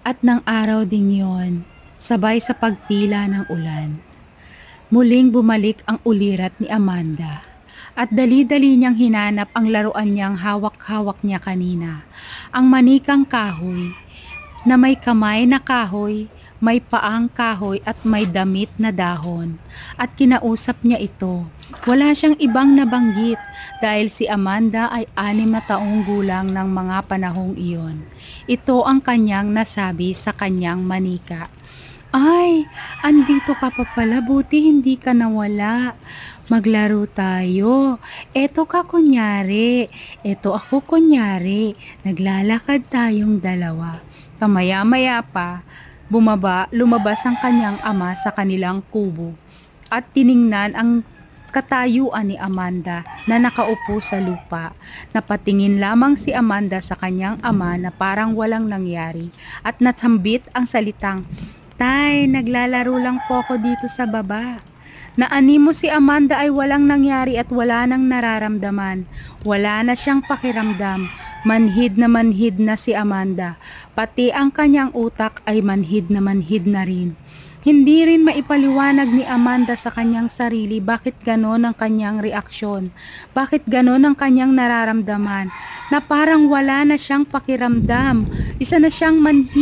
At ng araw ding yon, sabay sa pagtila ng ulan, muling bumalik ang ulirat ni Amanda. At dali-dali niyang hinanap ang laruan niyang hawak-hawak niya kanina. Ang manikang kahoy, na may kamay na kahoy, may paang kahoy at may damit na dahon. At kinausap niya ito. Wala siyang ibang nabanggit dahil si Amanda ay 6 na taong gulang ng mga panahong iyon. Ito ang kanyang nasabi sa kanyang manika. Ay, andito ka pa pala, buti hindi ka nawala. Maglaro tayo. Eto ka kunyari, eto ako kunyari. Naglalakad tayong dalawa. Pamaya-maya pa, lumabas ang kanyang ama sa kanilang kubo at tiningnan ang katayuan ni Amanda na nakaupo sa lupa. Napatingin lamang si Amanda sa kanyang ama na parang walang nangyari at natsambit ang salitang, "Tay, naglalaro lang po ako dito sa baba." Naanimo si Amanda ay walang nangyari at wala nang nararamdaman. Wala na siyang pakiramdam. Manhid na si Amanda. Pati ang kanyang utak ay manhid na rin. Hindi rin maipaliwanag ni Amanda sa kanyang sarili bakit ganon ang kanyang reaksyon. Bakit ganon ang kanyang nararamdaman. Na parang wala na siyang pakiramdam. Isa na siyang manhid.